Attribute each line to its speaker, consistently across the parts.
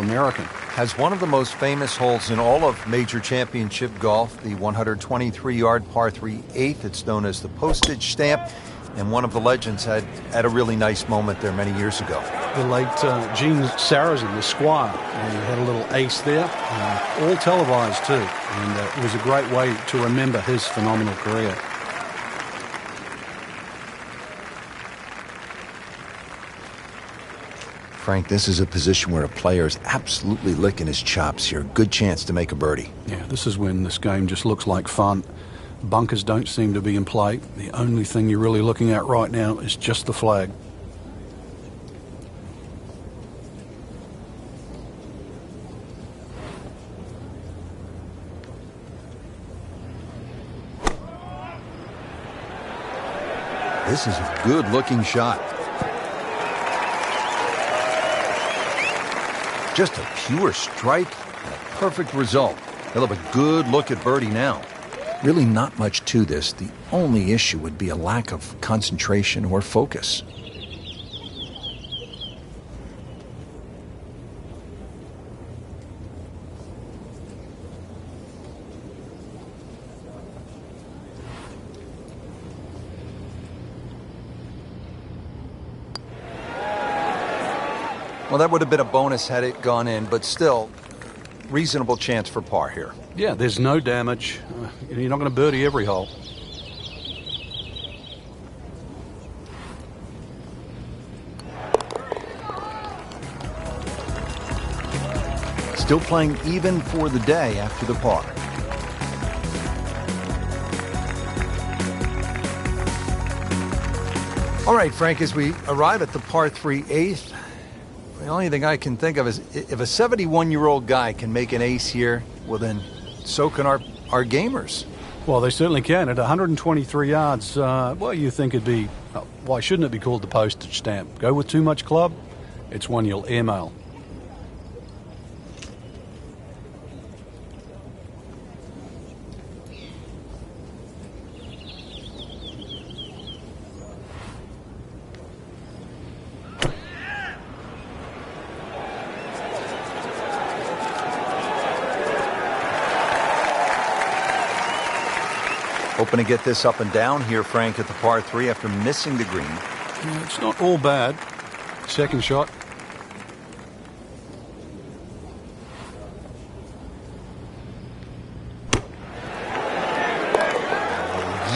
Speaker 1: American.
Speaker 2: Has one of the most famous holes in all of major championship golf, the 123-yard par 3 8th. It's known as the postage stamp, and one of the legends had a really nice moment there many years ago.
Speaker 1: The late Gene Sarazen, the Squire, he had a little ace there, all televised too, and it was a great way to remember his phenomenal career.
Speaker 2: Frank, this is a position where a player is absolutely licking his chops here. Good chance to make a birdie.
Speaker 1: Yeah, this is when this game just looks like fun. Bunkers don't seem to be in play. The only thing you're really looking at right now is just the flag.
Speaker 2: This is a good-looking shot. Just a pure strike and a perfect result. He'll have a good look at birdie now. Really not much to this. The only issue would be a lack of concentration or focus. Well, that would have been a bonus had it gone in, but still, reasonable chance for par here.
Speaker 1: Yeah, there's no damage. You're not going to birdie every hole.
Speaker 2: Still playing even for the day after the par. All right, Frank, as we arrive at the par 3 8th, the only thing I can think of is if a 71-year-old guy can make an ace here, well then, so can our gamers.
Speaker 1: Well, they certainly can. At 123 yards, well, you think it'd be, why shouldn't it be called the postage stamp? Go with too much club, it's one you'll airmail.
Speaker 2: Hoping to get this up and down here, Frank, at the par 3 after missing the green.
Speaker 1: Yeah, it's not all bad. Second shot.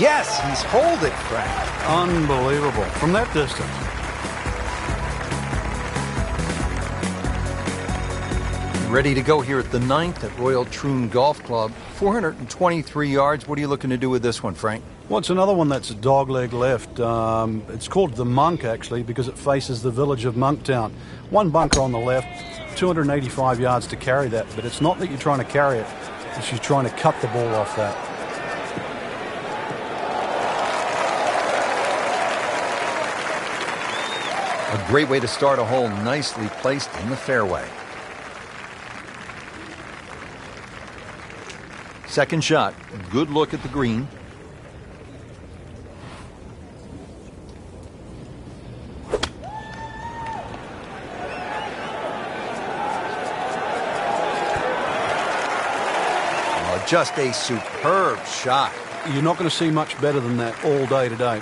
Speaker 2: Yes, he's holed it, Frank.
Speaker 1: Unbelievable. From that distance.
Speaker 2: Ready to go here at the 9th at Royal Troon Golf Club. 423 yards. What are you looking to do with this one, Frank?
Speaker 1: Well, it's another one that's a dogleg left. It's called the Monk, actually, because it faces the village of Monktown. One bunker on the left, 285 yards to carry that, but it's not that you're trying to carry it, it's you're trying to cut the ball off that.
Speaker 2: A great way to start a hole, nicely placed in the fairway. Second shot, good look at the green. Oh, just a superb shot.
Speaker 1: You're not going to see much better than that all day today.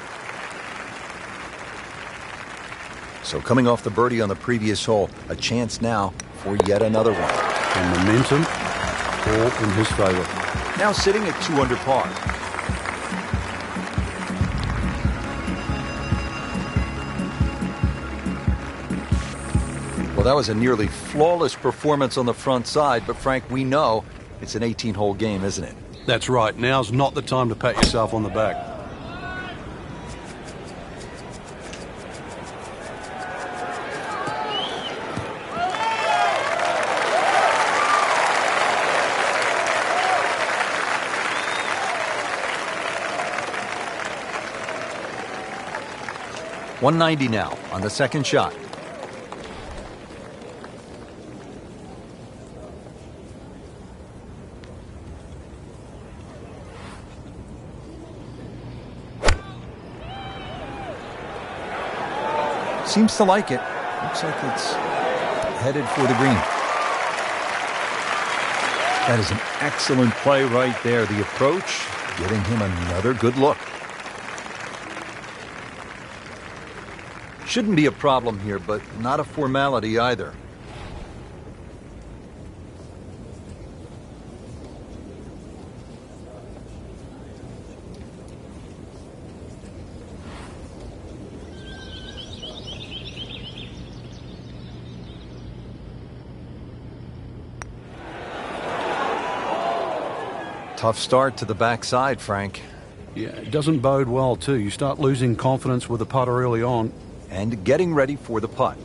Speaker 2: So coming off the birdie on the previous hole, a chance now for yet another one.
Speaker 1: And momentum all in his favor.
Speaker 2: Now sitting at 2 under par. Well, that was a nearly flawless performance on the front side, but Frank, we know it's an 18-hole game, isn't it?
Speaker 1: That's right. Now's not the time to pat yourself on the back.
Speaker 2: .190 now on the second shot. Seems to like it. Looks like it's headed for the green. That is an excellent play right there. The approach, giving him another good look. Shouldn't be a problem here, but not a formality either. Tough start to the backside, Frank.
Speaker 1: Yeah, it doesn't bode well, too. You start losing confidence with the putter early on.
Speaker 2: And getting ready for the putt.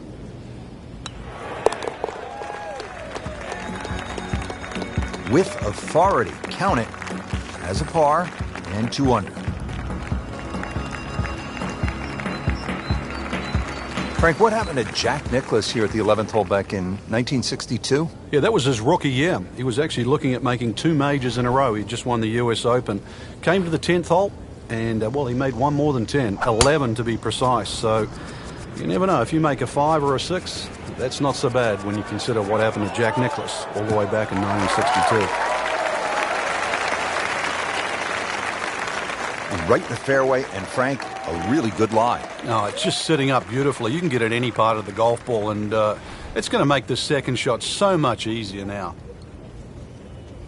Speaker 2: With authority, count it as a par and 2 under. Frank, what happened to Jack Nicklaus here at the 11th hole back in 1962?
Speaker 1: Yeah, that was his rookie year. He was actually looking at making 2 majors in a row. He just won the US Open. Came to the 10th hole, and, well, he made one more than 10. 11 to be precise. So you never know. If you make a 5 or a 6, that's not so bad when you consider what happened to Jack Nicklaus all the way back in 1962.
Speaker 2: Right in the fairway, and Frank, a really good lie.
Speaker 1: No, it's just sitting up beautifully. You can get it any part of the golf ball, and it's going to make the second shot so much easier now.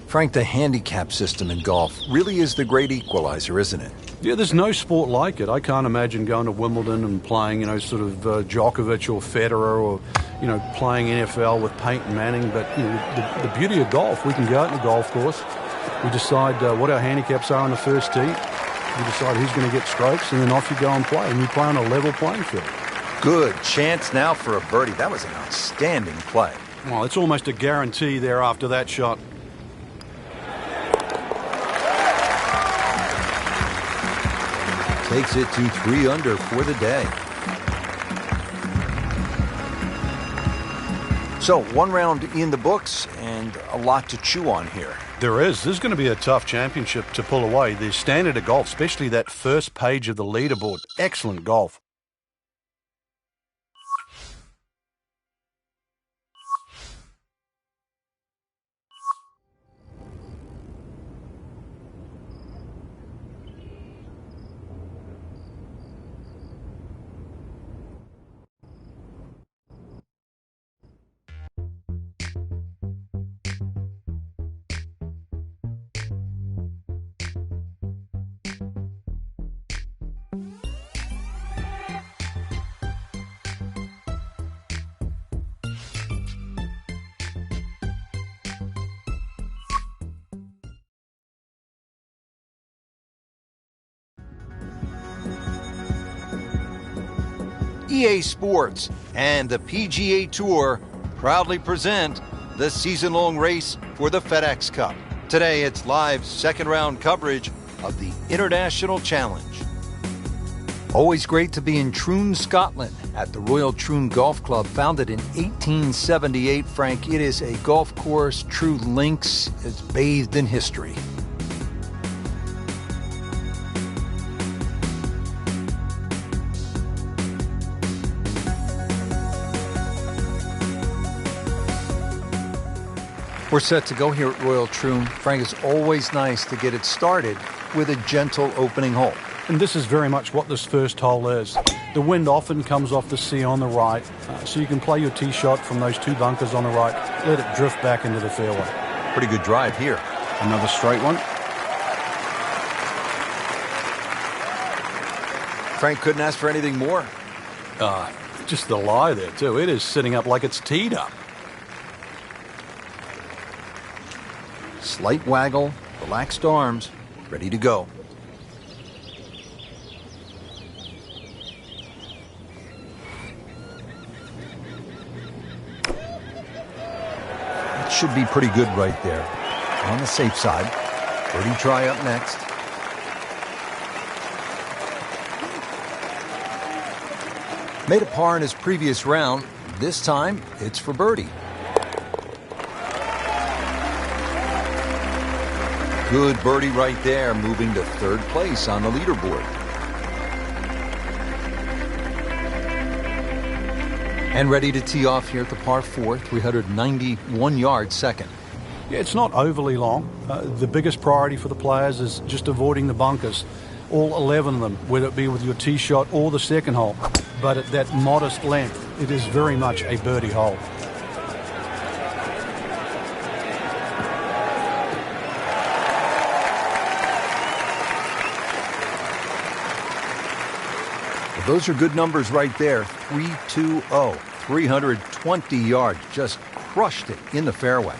Speaker 2: Frank, the handicap system in golf really is the great equalizer, isn't it?
Speaker 1: Yeah, there's no sport like it. I can't imagine going to Wimbledon and playing, sort of Djokovic or Federer, or, playing NFL with Peyton Manning. But, the beauty of golf, we can go out on the golf course. We decide what our handicaps are on the first tee. You decide who's going to get strokes, and then off you go and play. And you play on a level playing field.
Speaker 2: Good chance now for a birdie. That was an outstanding play.
Speaker 1: Well, it's almost a guarantee there after that shot.
Speaker 2: Takes it to 3 under for the day. So, 1 round in the books and a lot to chew on here.
Speaker 1: There is. This is going to be a tough championship to pull away. The standard of golf, especially that first page of the leaderboard. Excellent golf.
Speaker 2: EA Sports and the PGA Tour proudly present the season-long race for the FedEx Cup. Today, it's live second-round coverage of the International Challenge. Always great to be in Troon, Scotland, at the Royal Troon Golf Club, founded in 1878. Frank, it is a golf course, true links. It's bathed in history. We're set to go here at Royal Troon. Frank, it's always nice to get it started with a gentle opening hole.
Speaker 1: And this is very much what this first hole is. The wind often comes off the sea on the right, so you can play your tee shot from those 2 bunkers on the right, let it drift back into the fairway.
Speaker 2: Pretty good drive here.
Speaker 1: Another straight one.
Speaker 2: Frank couldn't ask for anything more.
Speaker 1: Just the lie there, too. It is sitting up like it's teed up.
Speaker 2: Slight waggle, relaxed arms, ready to go. That should be pretty good right there. On the safe side. Birdie try up next. Made a par in his previous round. This time, it's for birdie. Good birdie right there, moving to 3rd place on the leaderboard. And ready to tee off here at the par 4, 391 yards second.
Speaker 1: Yeah, it's not overly long. The biggest priority for the players is just avoiding the bunkers. All 11 of them, whether it be with your tee shot or the second hole. But at that modest length, it is very much a birdie hole.
Speaker 2: Well, those are good numbers right there. 320, 320 yards. Just crushed it in the fairway.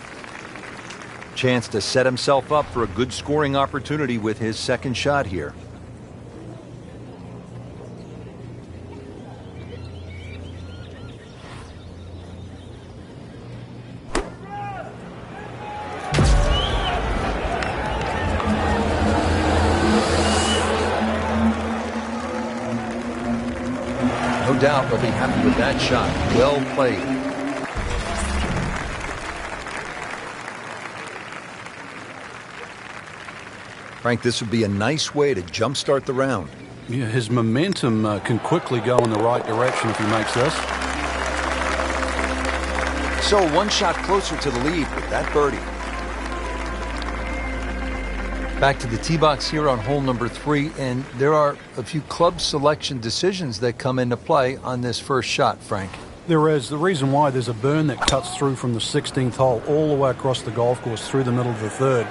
Speaker 2: Chance to set himself up for a good scoring opportunity with his second shot here. No doubt they'll be happy with that shot. Well played. Frank, this would be a nice way to jumpstart the round.
Speaker 1: Yeah, his momentum can quickly go in the right direction if he makes this.
Speaker 2: So one shot closer to the lead with that birdie. Back to the tee box here on hole number 3, and there are a few club selection decisions that come into play on this first shot, Frank.
Speaker 1: There is. The reason why, there's a burn that cuts through from the 16th hole all the way across the golf course through the middle of the third.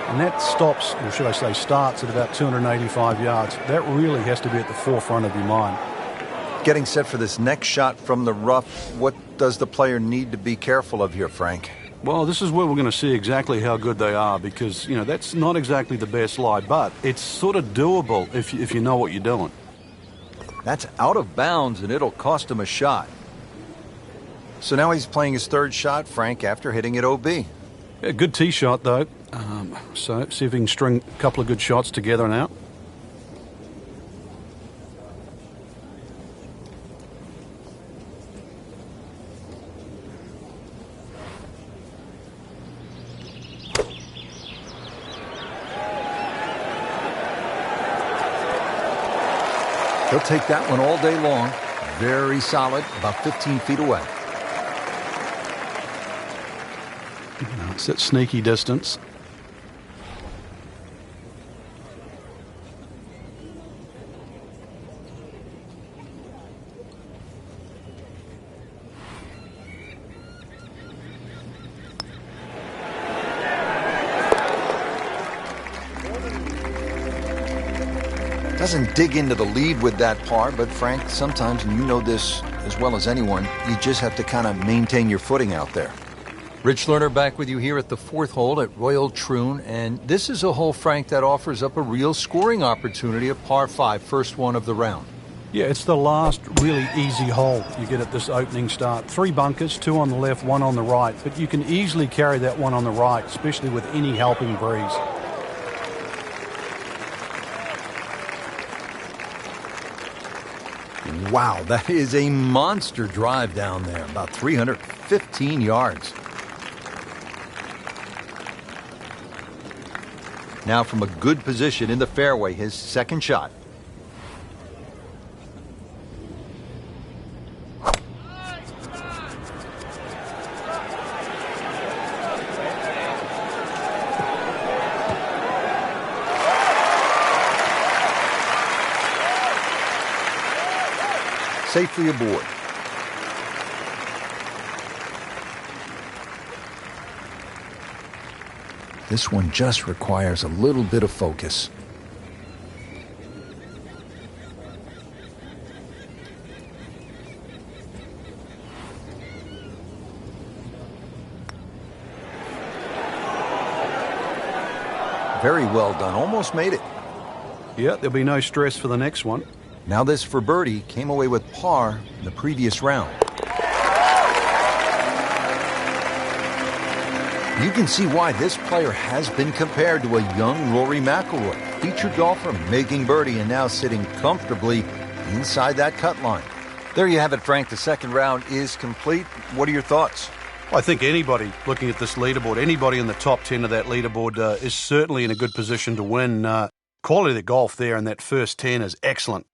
Speaker 1: And that stops, or should I say starts, at about 285 yards. That really has to be at the forefront of your mind.
Speaker 2: Getting set for this next shot from the rough, what does the player need to be careful of here, Frank?
Speaker 1: Well, this is where we're going to see exactly how good they are, because, you know, that's not exactly the best lie, but it's sort of doable if you know what you're doing.
Speaker 2: That's out of bounds, and it'll cost him a shot. So now he's playing his third shot, Frank, after hitting it OB.
Speaker 1: Yeah, good tee shot, though. So see if he can string a couple of good shots together now.
Speaker 2: He'll take that one all day long. Very solid, about 15 feet away.
Speaker 1: It's that sneaky distance.
Speaker 2: Doesn't dig into the lead with that par, but Frank, sometimes, and you know this as well as anyone, you just have to kind of maintain your footing out there. Rich Lerner back with you here at the 4th hole at Royal Troon, and this is a hole, Frank, that offers up a real scoring opportunity at par 5, first one of the round.
Speaker 1: Yeah, it's the last really easy hole you get at this opening start. 3 bunkers, 2 on the left, 1 on the right, but you can easily carry that one on the right, especially with any helping breeze.
Speaker 2: Wow, that is a monster drive down there, about 315 yards. Now from a good position in the fairway, his second shot. Safely aboard. This one just requires a little bit of focus. Very well done. Almost made it.
Speaker 1: Yeah, there'll be no stress for the next one.
Speaker 2: Now this for birdie, came away with par in the previous round. You can see why this player has been compared to a young Rory McIlroy, featured golfer making birdie and now sitting comfortably inside that cut line. There you have it, Frank. The second round is complete. What are your thoughts?
Speaker 1: I think anybody looking at this leaderboard, anybody in the top 10 of that leaderboard is certainly in a good position to win. Quality of the golf there in that first 10 is excellent.